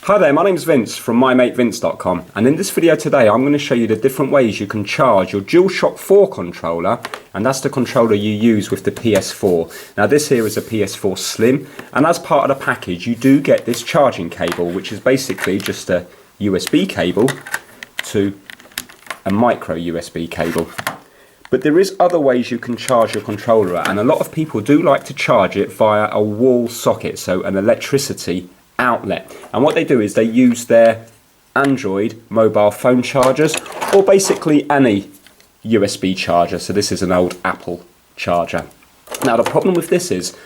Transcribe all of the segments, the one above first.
Hi there, my name's Vince from mymatevince.com, and in this video today I'm going to show you the different ways you can charge your DualShock 4 controller, and that's the controller you use with the PS4. Now this here is a PS4 Slim, and as part of the package you do get this charging cable, which is basically just a USB cable to a micro USB cable. But there is other ways you can charge your controller, and a lot of people do like to charge it via a wall socket, so an electricity outlet. And what they do is they use their Android mobile phone chargers, or basically any USB charger. So this is an old Apple charger. Now the problem with this is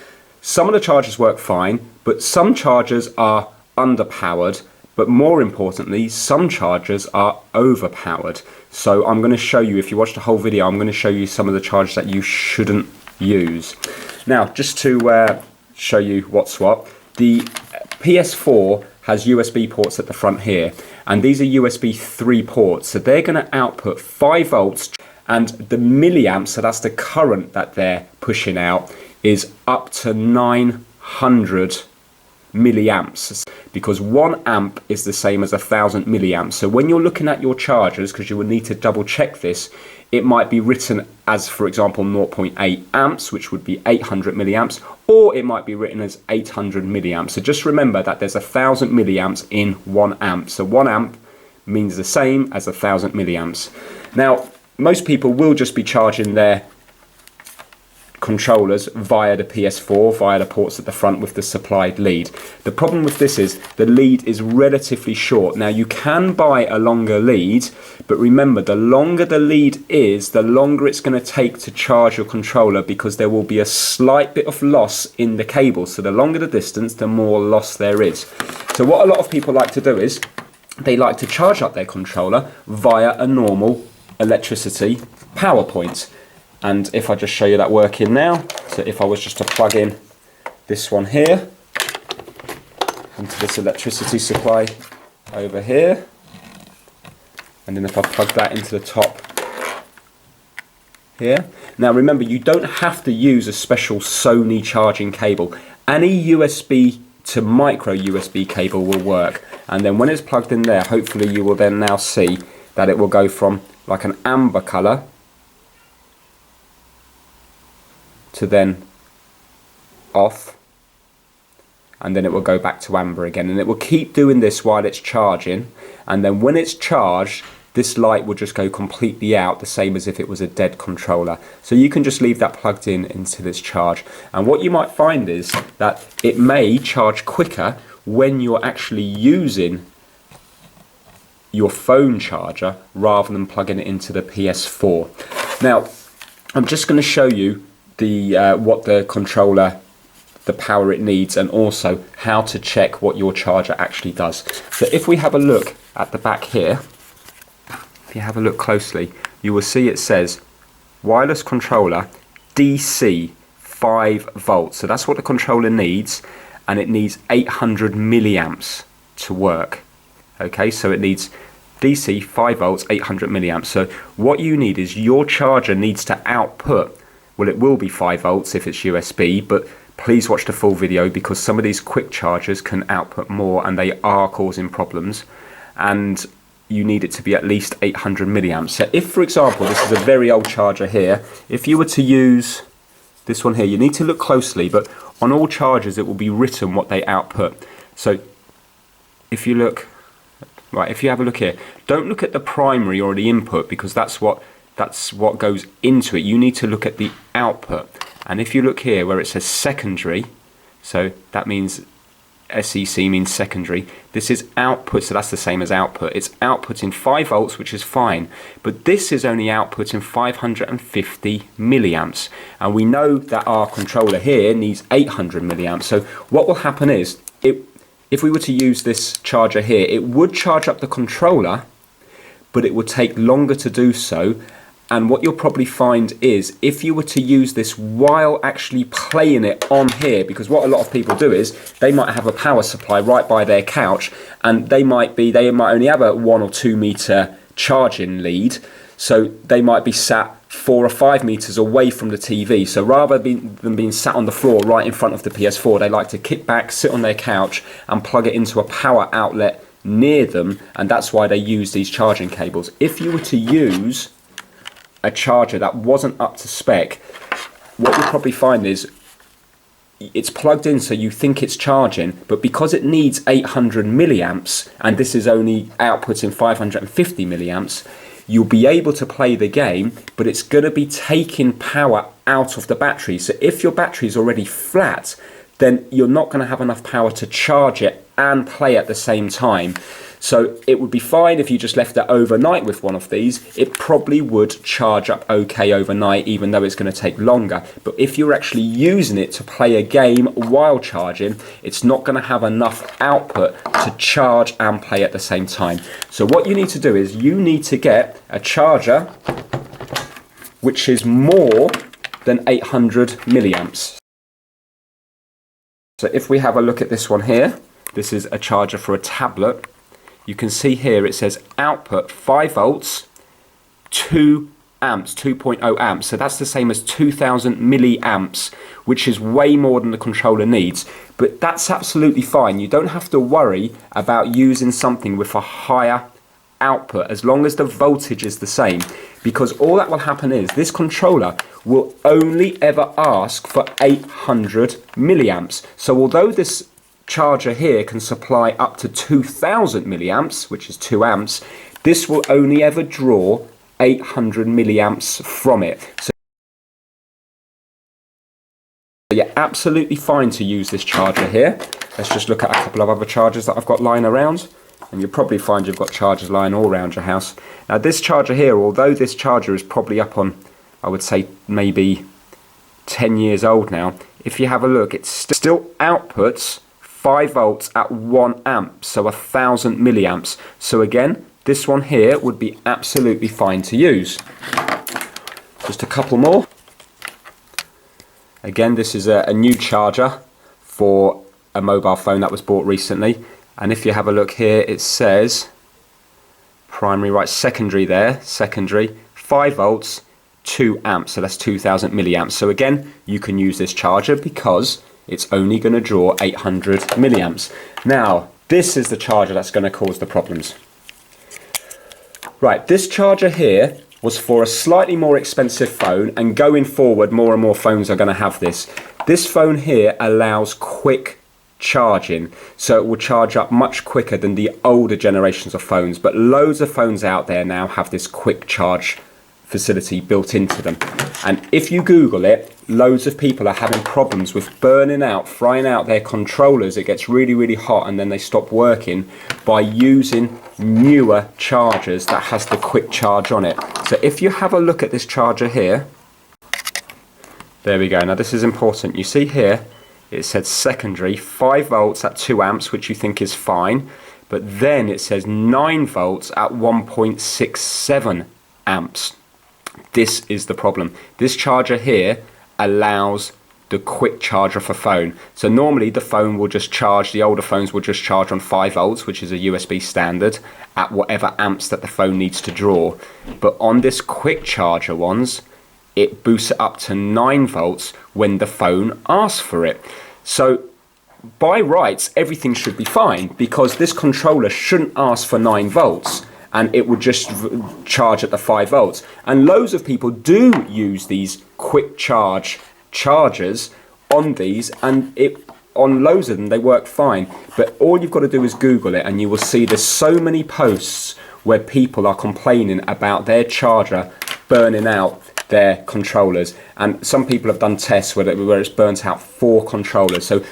some of the chargers work fine, but some chargers are underpowered, but more importantly some chargers are overpowered. So I'm going to show you, if you watch the whole video, I'm going to show you some of the chargers that you shouldn't use. Now just to show you what's what, the PS4 has USB ports at the front here, and these are USB 3 ports, so they're going to output 5 volts, and the milliamps, so that's the current that they're pushing out, is up to 900 milliamps, because 1 amp is the same as 1000 milliamps. So when you're looking at your chargers, because you will need to double check this, it might be written as, for example, 0.8 amps, which would be 800 milliamps, or it might be written as 800 milliamps. So just remember that there's 1000 milliamps in 1 amp. So 1 amp means the same as 1000 milliamps. Now, most people will just be charging their controllers via the PS4, via the ports at the front with the supplied lead. The problem with this is the lead is relatively short. Now you can buy a longer lead, but remember, the longer the lead is, the longer it's going to take to charge your controller, because there will be a slight bit of loss in the cable. So the longer the distance, the more loss there is. So what a lot of people like to do is they like to charge up their controller via a normal electricity power point. And if I just show you that working now, so if I was just to plug in this one here into this electricity supply over here, and then if I plug that into the top here. Now remember, you don't have to use a special Sony charging cable. Any USB to micro USB cable will work, and then when it's plugged in there, hopefully you will then now see that it will go from like an amber colour to then off, and then it will go back to amber again, and it will keep doing this while it's charging, and then when it's charged this light will just go completely out, the same as if it was a dead controller. So you can just leave that plugged in until it's charged, and what you might find is that it may charge quicker when you're actually using your phone charger rather than plugging it into the PS4. Now I'm just going to show you what the controller, the power it needs, and also how to check what your charger actually does. So if we have a look at the back here, if you have a look closely, you will see it says wireless controller DC 5 volts. So that's what the controller needs, and it needs 800 milliamps to work. Okay, so it needs DC 5 volts, 800 milliamps. So what you need is your charger needs to output, well, it will be 5 volts if it's USB, but please watch the full video, because some of these quick chargers can output more and they are causing problems, and you need it to be at least 800 milliamps. So if, for example, this is a very old charger here, if you were to use this one here, you need to look closely, but on all chargers it will be written what they output. So if you look, right, if you have a look here, don't look at the primary or the input, because that's what goes into it. You need to look at the output, and if you look here where it says secondary, so that means SEC means secondary, this is output, so that's the same as output. It's outputting 5 volts, which is fine, but this is only outputting 550 milliamps, and we know that our controller here needs 800 milliamps. So what will happen is, if we were to use this charger here, it would charge up the controller, but it would take longer to do so. And what you'll probably find is, if you were to use this while actually playing it on here, because what a lot of people do is they might have a power supply right by their couch, and they might only have a 1 or 2 meter charging lead. So they might be sat 4 or 5 meters away from the TV. So rather than being sat on the floor right in front of the PS4, they like to kick back, sit on their couch and plug it into a power outlet near them, and that's why they use these charging cables. If you were to use a charger that wasn't up to spec, what you'll probably find is it's plugged in so you think it's charging, but because it needs 800 milliamps and this is only outputting 550 milliamps, you'll be able to play the game, but it's going to be taking power out of the battery. So if your battery is already flat, then you're not going to have enough power to charge it and play at the same time. So it would be fine if you just left it overnight with one of these. It probably would charge up okay overnight, even though it's going to take longer. But if you're actually using it to play a game while charging, it's not going to have enough output to charge and play at the same time. So what you need to do is you need to get a charger which is more than 800 milliamps. So if we have a look at this one here, this is a charger for a tablet. You can see here it says output 5 volts, 2 amps, 2.0 amps. So that's the same as 2000 milliamps, which is way more than the controller needs. But that's absolutely fine. You don't have to worry about using something with a higher output as long as the voltage is the same, because all that will happen is this controller will only ever ask for 800 milliamps. So although this charger here can supply up to 2000 milliamps, which is 2 amps, this will only ever draw 800 milliamps from it. So you're absolutely fine to use this charger here. Let's just look at a couple of other chargers that I've got lying around, and you'll probably find you've got chargers lying all around your house. Now this charger here, although this charger is probably up on, I would say maybe 10 years old now, if you have a look, it still outputs 5 volts at 1 amp, so 1000 milliamps. So again, this one here would be absolutely fine to use. Just a couple more. Again, this is a new charger for a mobile phone that was bought recently. And if you have a look here, it says primary, right, secondary there, secondary, 5 volts, 2 amps, so that's 2000 milliamps. So again, you can use this charger because it's only going to draw 800 milliamps. Now, this is the charger that's going to cause the problems. Right, this charger here was for a slightly more expensive phone, and going forward, more and more phones are going to have this. This phone here allows quick charging, so it will charge up much quicker than the older generations of phones, but loads of phones out there now have this quick charge facility built into them. And if you Google it, loads of people are having problems with burning out, frying out their controllers. It gets really, really hot and then they stop working by using newer chargers that has the quick charge on it. So if you have a look at this charger here, there we go. Now this is important. You see here, it said secondary, 5 volts at 2 amps, which you think is fine. But then it says 9 volts at 1.67 amps. This is the problem. This charger here allows the quick charger for phone. So normally the phone will just charge, the older phones will just charge on 5 volts, which is a USB standard, at whatever amps that the phone needs to draw. But on this quick charger ones, it boosts it up to 9 volts when the phone asks for it. So by rights, everything should be fine because this controller shouldn't ask for 9 volts. And it would just charge at the 5 volts. And loads of people do use these quick charge chargers on these, and on loads of them they work fine. But all you've got to do is Google it and you will see there's so many posts where people are complaining about their charger burning out their controllers. And some people have done tests where it's burnt out 4 controllers. So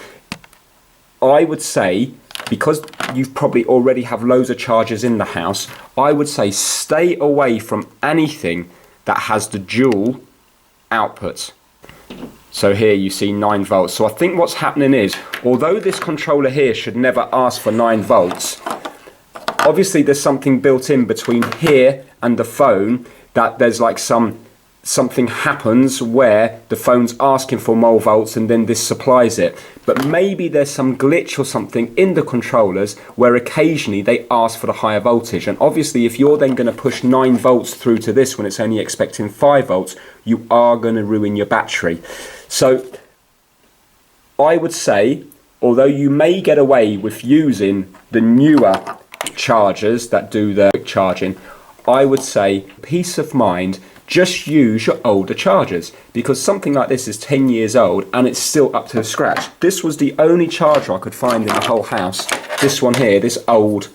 I would say, because you probably already have loads of chargers in the house, I would say stay away from anything that has the dual outputs. So here you see 9 volts. So I think what's happening is, although this controller here should never ask for 9 volts, obviously there's something built in between here and the phone that there's like some something happens where the phone's asking for more volts and then this supplies it. But maybe there's some glitch or something in the controllers where occasionally they ask for the higher voltage. And obviously if you're then going to push 9 volts through to this when it's only expecting 5 volts, you are going to ruin your battery. So I would say, although you may get away with using the newer chargers that do the charging, I would say, peace of mind, just use your older chargers, because something like this is 10 years old and it's still up to scratch. This was the only charger I could find in the whole house. This one here, this old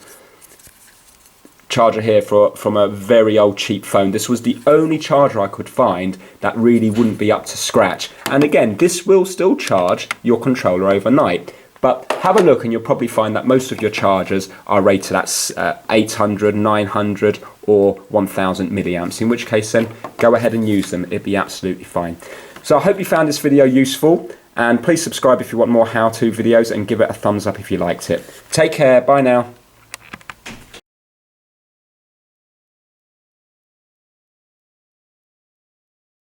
charger here from a very old cheap phone. This was the only charger I could find that really wouldn't be up to scratch. And again, this will still charge your controller overnight. But have a look and you'll probably find that most of your chargers are rated at 800, 900 or 1000 milliamps, in which case then go ahead and use them. It'd be absolutely fine. So I hope you found this video useful, and please subscribe if you want more how-to videos and give it a thumbs up if you liked it. Take care, bye now.